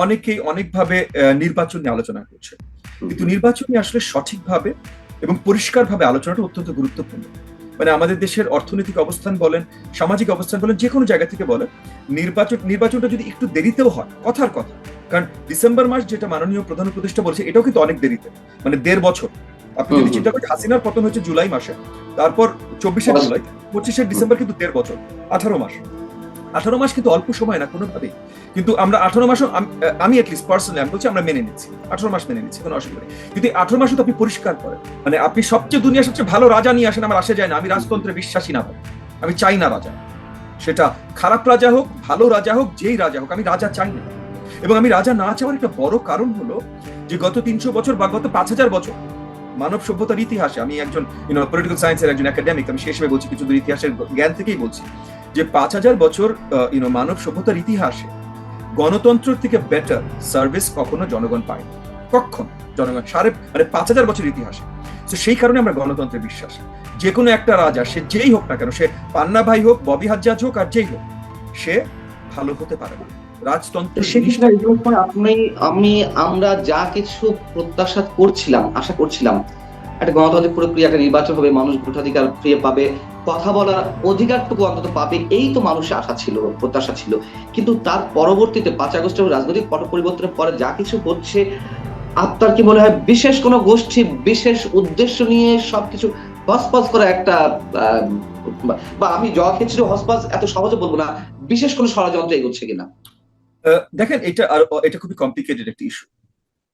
অনেকেই অনেকভাবে নির্বাচন নিয়ে আলোচনা করছে, কিন্তু নির্বাচন নিয়ে আসলে সঠিকভাবে এবং পরিষ্কারভাবে আলোচনাটা অত্যন্ত গুরুত্বপূর্ণ। মানে আমাদের দেশের অর্থনৈতিক অবস্থান বলেন, সামাজিক অবস্থান বলেন, যে কোনো জায়গা থেকে বলেন, নির্বাচনটা যদি একটু দেরিতেও হয়, কথার কথা, কারণ ডিসেম্বর মাস যেটা মাননীয় প্রধান উপদেষ্টা বলছে, এটাও কিন্তু অনেক দেরিতে, মানে 1.5 বছর। আপনি যদি চিন্তা করেন, হাসিনার পতন হচ্ছে জুলাই মাসে, তারপর 24শে জুলাই, 25শে ডিসেম্বর, কিন্তু 1.5 বছর, 18 মাস। 18 মাস কিন্তু অল্প সময় না কোনোভাবেই। কিন্তু আমরা 18 মাসও, আমি অ্যাটলিস্ট পার্সোনালি আমি বলছি, আমরা মেনে নিচ্ছি 18 মাস, মেনে নিচ্ছি, কোনো অসুবিধা নেই। কিন্তু 18 মাসও তো আপনি পরিষ্কার করেন, মানে আপনি দুনিয়ার সবচেয়ে ভালো রাজা নিয়ে আসেন, আমার আসে যায় না, আমি রাজতন্ত্রে বিশ্বাসী না ভাই, আমি চাই না রাজা। সেটা খারাপ রাজা হোক, ভালো রাজা হোক, যেই রাজা হোক, আমি রাজা চাই না। এবং আমি রাজা না চাওয়ার একটা বড় কারণ হলো যে গত 300 বছর বা গত 5000 বছর মানব সভ্যতার ইতিহাসে, আমি একজন পলিটিক্যাল সায়েন্সের একজন একাডেমিক, আমি সেই হিসেবে বলছি, কিছু দূর ইতিহাসের জ্ঞান থেকেই বলছি, যে 5000 বছর মানব সভ্যতার ইতিহাসে গণতন্ত্রের থেকে বেটার সার্ভিস কখনো জনগণ পায়, কখন জনগণ, 5000 বছর ইতিহাসে। তো সেই কারণে আমরা গণতন্ত্রে বিশ্বাস। যে কোনো একটা রাজা, সে যেই হোক না কেন, সে পান্না ভাই হোক, ববি হাজ্জাজ হোক, আর যেই হোক, সে ভালো হতে পারে না। রাজতন্ত্র সেক্ষেত্রে আমরা যা কিছু প্রত্যাশা করছিলাম, আশা করছিলাম, একটা গণতান্ত্রিক প্রক্রিয়া, একটা নির্বাচন হবে, মানুষ ভোটাধিকার ফিরে পাবে, কথা বলার অধিকারটুকু অন্তত পাবে, এই তো মানুষের আশা ছিল, প্রত্যাশা ছিল। কিন্তু তার পরবর্তীতে 5 আগস্টের রাজনৈতিক পট পরিবর্তনের পরে যা কিছু হচ্ছে, আপনার কি মনে হয় বিশেষ কোনো গোষ্ঠী বিশেষ উদ্দেশ্য নিয়ে সবকিছু হসপাস করা একটা, বা আমি জল খেয়েছিল হসপাস এত সহজে বলবো না, বিশেষ কোনো ষড়যন্ত্র এগোচ্ছে কিনা? দেখেন, এটা খুবই কমপ্লিকেটেড একটা ইস্যু।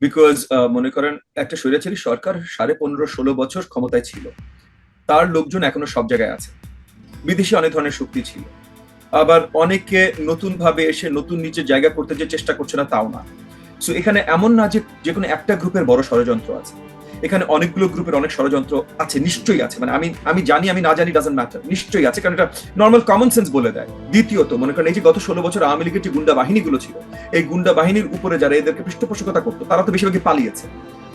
বিকজ মনে করেন, একটা স্বৈরাচারী সরকার 15-16 বছর ক্ষমতায় ছিল, তার লোকজন এখনো সব জায়গায় আছে, বিদেশি অনেক ধরনের শক্তি ছিল, আবার অনেকে নতুন ভাবে এসে নতুন নিচে জায়গা করতে যে চেষ্টা করছে না, তাও না। সো এখানে এমন না যে কোনো একটা গ্রুপের বড় ষড়যন্ত্র আছে, এখানে অনেকগুলো গ্রুপের অনেক ষড়যন্ত্র আছে, নিশ্চয়ই আছে। মানে আমি জানি, আমি না জানি, ডাজন্ট ম্যাটার, নিশ্চয়ই আছে, কারণ এটা নর্মাল কমন সেন্স বলে দেয়। দ্বিতীয়ত, মনে করেন, এই যে গত 16 বছর আওয়ামী লীগের যে গুন্ডা বাহিনীগুলো ছিল, এই গুন্ডা বাহিনীর উপরে যারা এদেরকে পৃষ্ঠপোষকতা করতো, তারা তো বেশিরভাগই পালিয়েছে।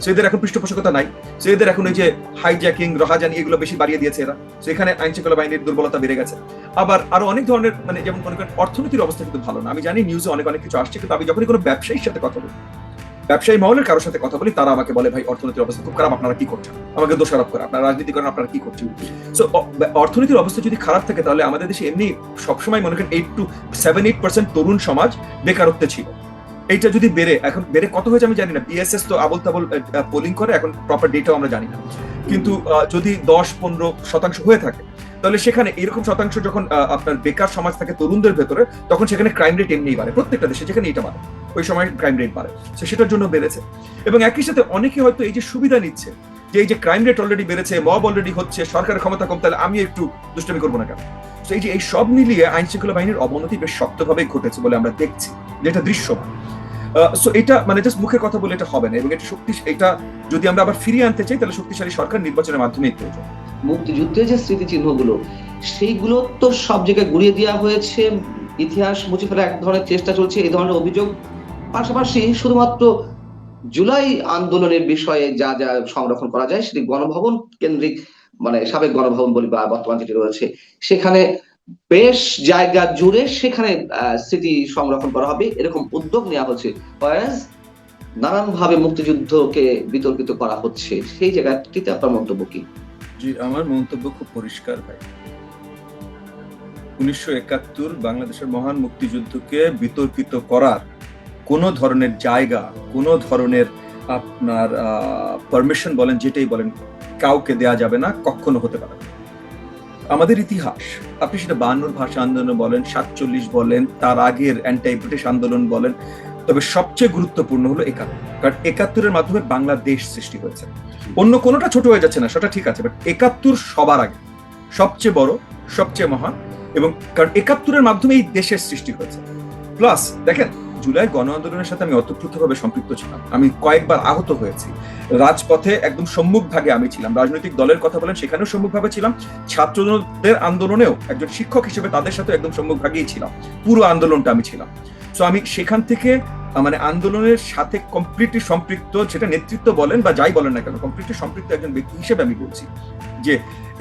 সো এদের এখন পৃষ্ঠপোষকতা নাই। সো এদের এখন ওই যে হাইজ্যাকিং, রহাজানি, এগুলো বেশি বাড়িয়ে দিয়েছে এরা। সো এখানে আইন শৃঙ্খলা বাহিনীর দুর্বলতা বেড়ে গেছে। আবার আরো অনেক ধরনের, মানে যেমন মনে করেন, অর্থনীতির অবস্থা কিন্তু ভালো না। আমি জানি নিউজে অনেক অনেক কিছু আসছে, কিন্তু আমি যখনই কোনো ব্যবসায়ীর সাথে কথা বলি, ব্যবসায়ী মহলের কারোর সাথে কথা বলি, তারা আমাকে বলে, ভাই অর্থনীতির অবস্থা খুব খারাপ, আপনারা কি করছেন? আমাকে দোষারোপ করে, আপনারা রাজনীতি করেন, আপনারা কি করছেন? সো অর্থনীতির অবস্থা যদি খারাপ থাকে, তাহলে আমাদের দেশে এমনি সবসময় মনে করেন 7-8% তরুণ সমাজ বেকারত্বে ছিল। এইটা যদি এখন বেড়ে কত হয়েছে আমি জানি না, বিএসএস তো আবল তাবল পোলিং করে, এখন প্রপার ডেটাও আমরা জানি না। কিন্তু যদি 10-15% হয়ে থাকে, তাহলে সেখানে এরকম শতাংশ যখন আপনার বেকার সমাজ থাকে তরুণদের ভেতরে, তখন সেখানে ক্রাইম রেট এমনিই বাড়ে, প্রত্যেকটা দেশে যেখানে এটা বাড়ে, ওই সময় ক্রাইম রেট বাড়ে। সেটার জন্য বেড়েছে। এবং একই সাথে অনেকে হয়তো এই যে সুবিধা নিচ্ছে, যে এই যে ক্রাইম রেট অলরেডি বেড়েছে, মব অলরেডি হচ্ছে, সরকারের ক্ষমতা কম, তাহলে আমি একটু দুষ্টামি করবো না কেন? এই সব মিলিয়ে আইন শৃঙ্খলা বাহিনীর অবনতি বেশ শক্তভাবে ঘটেছে বলে আমরা দেখছি, যেটা দৃশ্যমান। সো এটা মানে জাস্ট মুখের কথা বলে এটা হবে না, এবং এটা যদি আমরা আবার ফিরিয়ে আনতে চাই, তাহলে শক্তিশালী সরকার নির্বাচনের মাধ্যমেই প্রয়োজন। মুক্তিযুদ্ধের যে স্মৃতিচিহ্নগুলো, সেইগুলো তো সব জায়গায় গুড়িয়ে দেওয়া হয়েছে, ইতিহাস মুছে ফেলার এক ধরনের চেষ্টা চলছে, এই ধরনের অভিযোগ। পাশাপাশি শুধুমাত্র জুলাই আন্দোলনের বিষয়ে যা যা সংরক্ষণ করা যায়, সেটি গণভবন কেন্দ্রিক, মানে সাবেক গণভবন বলি বা বর্তমান যেটি রয়েছে, সেখানে বেশ জায়গা জুড়ে সেখানে স্মৃতি সংরক্ষণ করা হবে, এরকম উদ্যোগ নেওয়া হচ্ছে। নানান ভাবে মুক্তিযুদ্ধকে বিতর্কিত করা হচ্ছে, সেই জায়গাটিতে আপনার মন্তব্য কি? জি, আমার মন্তব্য খুব পরিষ্কার ভাই। 1971 বাংলাদেশের মহান মুক্তিযুদ্ধকে বিতর্কিত করার কোন ধরনের জায়গা, কোন ধরনের আপনার পারমিশন বলেন, যেটাই বলেন, কাউকে দেয়া যাবে না, কখনো হতে পারে না। আমাদের ইতিহাস, আপনি সেটা 52 ভাষা আন্দোলন বলেন, 47 বলেন, তার আগের অ্যান্টাই ব্রিটিশ আন্দোলন বলেন, তবে সবচেয়ে গুরুত্বপূর্ণ হলো 71। কারণ 71-এর মাধ্যমে বাংলাদেশ সৃষ্টি হয়েছে। অন্য কোনোটা ছোট হয়ে যাচ্ছে না, সেটা ঠিক আছে, বাট 71 সবার আগে, সবচেয়ে বড়, সবচেয়ে মহান। এবং কারণ 71-এর মাধ্যমে এই দেশের সৃষ্টি হয়েছে। প্লাস দেখেন, জুলাই গণ আন্দোলনের সাথে আমি অতপ্রুতভাবে সম্পৃক্ত ছিলাম, আমি কয়েকবার আহত হয়েছি, রাজপথে একদম সম্মুখ ভাগে আমি ছিলাম, রাজনৈতিক দলের কথা বলেন সেখানেও সম্মুখভাবে ছিলাম, ছাত্রদের আন্দোলনেও একজন শিক্ষক হিসেবে তাদের সাথে একদম সম্মুখ ভাগেই ছিলাম, পুরো আন্দোলনটা আমি ছিলাম। সো আমি সেখান থেকে মানে আন্দোলনের সাথে কমপ্লিটলি সম্পৃক্ত, সেটা নেতৃত্ব বলেন বা যাই বলেন না কেন, কমপ্লিটলি সম্পৃক্ত একজন ব্যক্তি হিসেবে আমি বলছি যে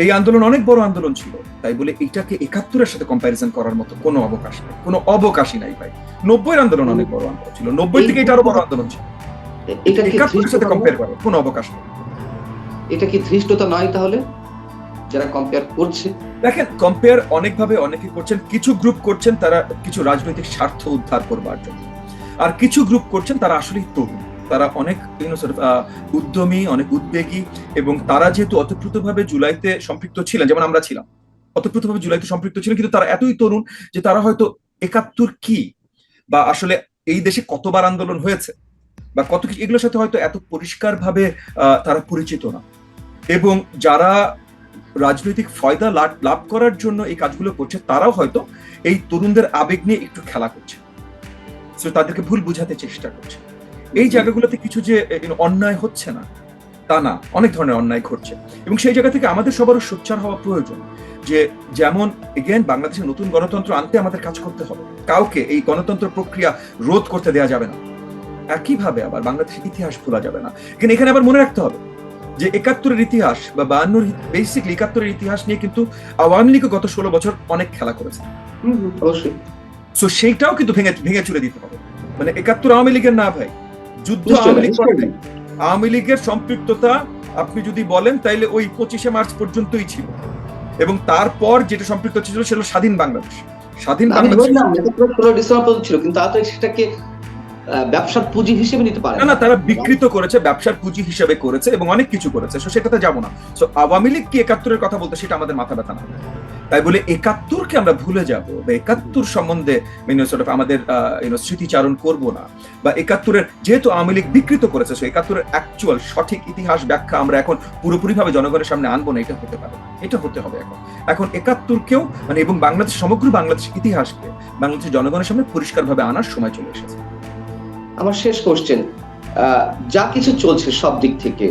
এই আন্দোলন অনেক বড় আন্দোলন ছিল, তাই বলে এটাকে ৭১-এর সাথে কম্প্যারিজন করার মতো কোনো অবকাশ নাই, কোনো অবকাশই নাই ভাই। ৯০-এর আন্দোলন অনেক বড় আন্দোলন ছিল, ৯০ থেকে এটা আরো বড় আন্দোলন ছিল। এটা কি ৭১-এর সাথে কম্পেয়ার করার কোনো অবকাশ নেই। এটা কি ধৃষ্টতা নয় তাহলে, যারা কম্পেয়ার করছে? দেখেন, কম্পেয়ার অনেকভাবে অনেকে করছেন। কিছু গ্রুপ করছেন তারা কিছু রাজনৈতিক স্বার্থ উদ্ধার করবার জন্য, আর কিছু গ্রুপ করছেন তারা আসলেই তরুণ, তারা অনেক উদ্যমী, অনেক উদ্বেগী, এবং তারা যেহেতু অতপ্রুতভাবে জুলাইতে সম্পৃক্ত ছিলেন, যেমন আমরা ছিলাম, অতপ্রুতভাবে জুলাইতে সম্পৃক্ত ছিলেন, কিন্তু তারা এতই তরুণ যে তারা হয়তো ৭১ কি, বা আসলে এই দেশে কতবার আন্দোলন হয়েছে বা কত কিছু, এগুলোর সাথে হয়তো এত পরিষ্কার ভাবে তারা পরিচিত না। এবং যারা রাজনৈতিক ফয়দা লাভ করার জন্য এই কাজগুলো করছে, তারাও হয়তো এই তরুণদের আবেগ নিয়ে একটু খেলা করছে, তাদেরকে ভুল বুঝাতে চেষ্টা করছে। এই জায়গাগুলোতে কিছু যে অন্যায় হচ্ছে না তা না, অনেক ধরনের অন্যায় ঘটছে, এবং সেই জায়গা থেকে আমাদের সবারও সোচ্চার হওয়া প্রয়োজন। যে যেমন এগেন বাংলাদেশের নতুন গণতন্ত্র আনতে আমাদের কাজ করতে হবে, কাউকে এই গণতন্ত্র প্রক্রিয়া রোধ করতে দেওয়া যাবে না। একইভাবে আবার বাংলাদেশের ইতিহাস ভোলা যাবে না। কিন্তু এখানে আবার মনে রাখতে হবে যে ৭১-এর ইতিহাস বা ৫২-র, বেসিক্যালি ৭১-এর ইতিহাস নিয়ে কিন্তু আওয়ামী লীগ গত ১৬ বছর অনেক খেলা করেছে। অবশ্যই। সো সেইটাও কিন্তু ভেঙে চুরে দিতে হবে। মানে ৭১ আওয়ামী লীগের না ভাই, যুদ্ধ আওয়ামী লীগ করে নাই। আওয়ামী লীগের সম্পৃক্ততা আপনি যদি বলেন তাইলে ওই ২৫শে মার্চ পর্যন্তই ছিল, এবং তারপর যেটা সম্পৃক্ত ছিল সেটা স্বাধীন বাংলাদেশ। স্বাধীন বাংলাদেশ ছিল, কিন্তু তারা তো সেটাকে ব্যবসার পুঁজি হিসেবে নিতে পারে না, তারা বিকৃত করেছে, ব্যবসার পুঁজি হিসেবে করেছে, এবং অনেক কিছু করেছে। সো সেটাতে যাবো না। সো আওয়ামী লীগ কি ৭১-এর কথা বলতে, সেটা আমাদের মাথা ব্যথা না। তাই বলে ৭১-কে আমরা ভুলে যাব বা ৭১ সম্বন্ধে আমাদের স্মৃতিচারণ করব না, বা ৭১-এর যেহেতু আওয়ামী লীগ বিকৃত করেছে, সো ৭১-এর অ্যাকচুয়াল সঠিক ইতিহাস ব্যাখ্যা আমরা এখন পুরোপুরি ভাবে জনগণের সামনে আনবো না। এটা হতে পারে, এটা হতে হবে এখন ৭১-কেও মানে, এবং বাংলাদেশ, সমগ্র বাংলাদেশ ইতিহাসকে বাংলাদেশের জনগণের সামনে পরিষ্কার ভাবে আনার সময় চলে এসেছে। আমার শেষ কোশ্চেন, যা কিছু চলছে সব দিক থেকে,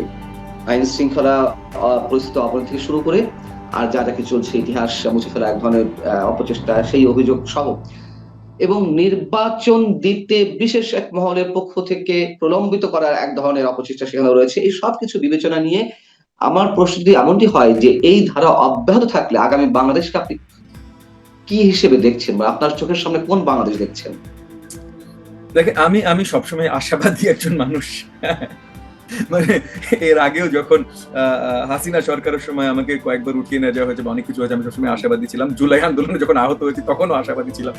আইন শৃঙ্খলা পরিস্থিতি অবনতি থেকে শুরু করে, আর যা যা কিছু চলছে, ইতিহাস মুছে ফেলা এক ধরনের অপচেষ্টা, সেই অভিযোগ সহ, এবং নির্বাচন দিতে বিশেষ এক মহলের পক্ষ থেকে প্রলম্বিত করার এক ধরনের অপচেষ্টা সেখানে রয়েছে, এই সবকিছু বিবেচনা নিয়ে আমার প্রশ্নটি এমনটি হয় যে এই ধারা অব্যাহত থাকলে আগামী বাংলাদেশকে আপনি কি হিসেবে দেখছেন, বা আপনার চোখের সামনে কোন বাংলাদেশ দেখছেন? দেখেন, আমি সবসময় আশাবাদী একজন মানুষ। মানে এর আগেও যখন হাসিনা সরকারের সময় আমাকে কয়েকবার উঠিয়ে নিয়ে যাওয়া হয়েছে, অনেক কিছু হয়েছে, আমি সবসময় আশাবাদী ছিলাম। জুলাই আন্দোলনে যখন আহত হয়েছি তখনও আশাবাদী ছিলাম।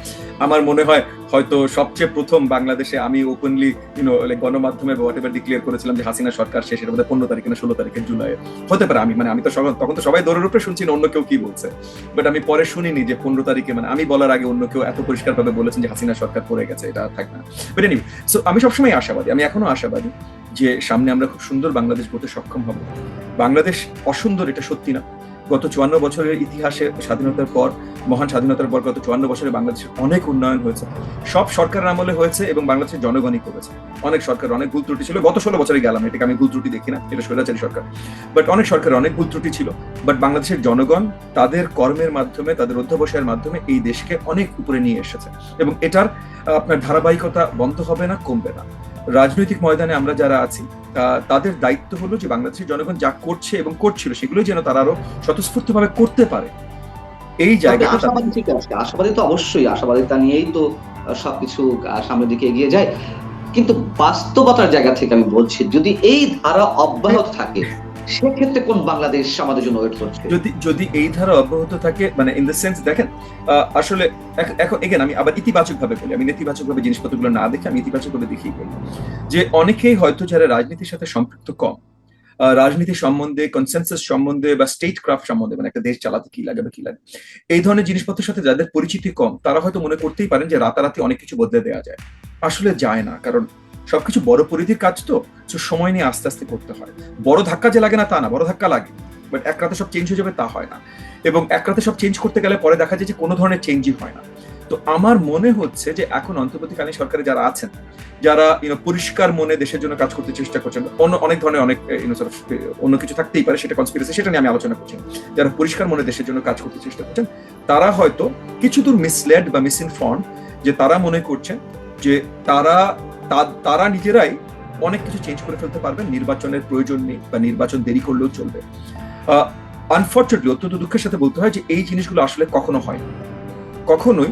আমার মনে হয় হয়তো সবচেয়ে প্রথম বাংলাদেশে আমি ওপেনলি গণমাধ্যমে হোয়াটএভার ডিক্লেয়ার করেছিলাম যে হাসিনা সরকার শেষ, এটা বোধহয় ১৫ তারিখে না ১৬ তারিখে জুলাই হতে পারে। আমি তো তখন তো সবাই দৌড়ের উপরে শুনছি না অন্য কেউ কি বলছে, বাট আমি পরে শুনিনি যে ১৫ তারিখে, মানে আমি বলার আগে অন্য কেউ এত পরিষ্কার ভাবে বলেছেন যে হাসিনা সরকার পড়ে গেছে, এটা থাকবে না। বাট এনিওয়ে, সো আমি সবসময় আশাবাদী, আমি এখনো আশাবাদী যে সামনে আমরা খুব সুন্দর বাংলাদেশ গড়তে সক্ষম হব। বাংলাদেশ অসুন্দর এটা সত্যি না। গত ৫৪ বছরের ইতিহাসে, স্বাধীনতার পর, মহান স্বাধীনতার পর গত ৫৪ বছরে বাংলাদেশের অনেক উন্নয়ন হয়েছে, সব সরকারের আমলে হয়েছে, এবং বাংলাদেশের জনগণই করেছে। অনেক সরকার অনেক ভুল ত্রুটি ছিল, গত ১৬ বছরে গেলাম, এটাকে আমি ভুল ত্রুটি দেখি না, এটা স্বৈরাচারী সরকার, বাট অনেক সরকারের অনেক ভুল ত্রুটি ছিল। বাট বাংলাদেশের জনগণ তাদের কর্মের মাধ্যমে, তাদের অধ্যবসায়ের মাধ্যমে এই দেশকে অনেক উপরে নিয়ে এসেছে, এবং এটার আপনার ধারাবাহিকতা বন্ধ হবে না, কমবে না। রাজনৈতিক ময়দানে আমরা যারা আছি তাদের দায়িত্ব হলো যে বাংলাদেশের জনগণ যা করছে এবং করছিল সেগুলো যেন তারা আরো স্বতঃস্ফূর্তভাবে করতে পারে। এই জায়গাটা আশাবাদী, ঠিক আছে, আশাবাদী তো অবশ্যই, আশাবাদিতা নিয়েই তো সবকিছু সামনের দিকে এগিয়ে যায়। কিন্তু বাস্তবতার জায়গা থেকে আমি বলছি, যদি এই ধারা অব্যাহত থাকে সেক্ষেত্রে কোন বাংলাদেশ আমাদের জন্য ওয়েট করছে? যদি এই ধারা অব্যাহত থাকে, মানে ইন দ্য সেন্স, দেখেন আসলে এখন এগেন আমি আবার ইতিবাচক ভাবে বলি, আমি নেতিবাচক ভাবে জিনিসপত্রগুলো না দেখে আমি ইতিবাচক ভাবে দেখেই বলি যে অনেকেই হয়তো যারা রাজনীতির সাথে সম্পৃক্ত কম, রাজনীতি সম্বন্ধে, কনসেনসাস সম্বন্ধে, বা স্টেট ক্রাফট সম্বন্ধে, মানে একটা দেশ চালাতে কি লাগে বা কি লাগে, এই ধরনের জিনিসপত্রের সাথে যাদের পরিচিতি কম, তারা হয়তো মনে করতেই পারেন যে রাতারাতি অনেক কিছু বদলে দেওয়া যায়। আসলে যায় না, কারণ সবকিছু বড় পরিধির কাজ, তো সময় নিয়ে আস্তে আস্তে করতে হয়। বড় ধাক্কা যে লাগে না তা না, বড় ধাক্কা লাগে, বাট এক রাতে সব চেঞ্জ হয়ে যাবে তা হয় না, এবং এক রাতে সব চেঞ্জ করতে গেলে পরে দেখা যায় যে কোনো ধরনের চেঞ্জই হয় না। তো আমার মনে হচ্ছে যে এখন অন্তর্বর্তীকালীন সরকারে যারা আছেন, যারা পরিষ্কার মনে দেশের জন্য কাজ করতে চেষ্টা করছেন, অনেক ধরনের অনেক অন্য কিছু থাকতেই পারে, সেটা কনস্পিরেসি, সেটা নিয়ে আমি আলোচনা করছি, যারা পরিষ্কার মনে দেশের জন্য কাজ করতে চেষ্টা করছেন, তারা হয়তো কিছু দূর মিসলেড বা মিসইনফর্ম, যে তারা মনে করছেন যে তারা নিজেরাই অনেক কিছু চেঞ্জ করে ফেলতে পারবেন, নির্বাচনের প্রয়োজন নেই বা নির্বাচন দেরি করলেও চলবে। আনফর্চুনেটলি অত্যন্ত দুঃখের সাথে বলতে হয় যে এই জিনিসগুলো আসলে কখনো হয় না। কখনোই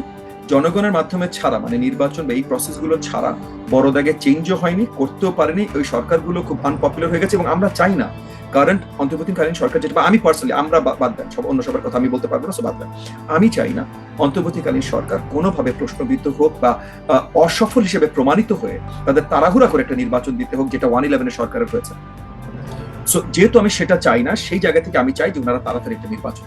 জনগণের মাধ্যমে ছাড়া, মানে নির্বাচন বা এই প্রসেসগুলো ছাড়া বড় দাগে চেঞ্জও হয়নি, করতেও পারেনি। ওই সরকারগুলো খুব আনপপুলার হয়ে গেছে এবং আমরা চাই না কারেন্ট অন্তর্বর্তীকালীন সরকার যেটা, বা আমি পার্সোনালি, আমরা বাদ দেন, সব অন্য সবার কথা আমি বলতে পারবো না, সো বাদ দেন, আমি চাই না অন্তর্বর্তীকালীন সরকার কোনোভাবে প্রশ্নবিদ্ধ হোক বা অসফল হিসেবে প্রমাণিত হয়ে তাদের তাড়াহুড়া করে একটা নির্বাচন দিতে হোক, যেটা 111 সরকারের হয়েছে। সো যেহেতু আমি সেটা চাই না, সেই জায়গা থেকে আমি চাই যে ওনারা তাড়াতাড়ি একটা নির্বাচন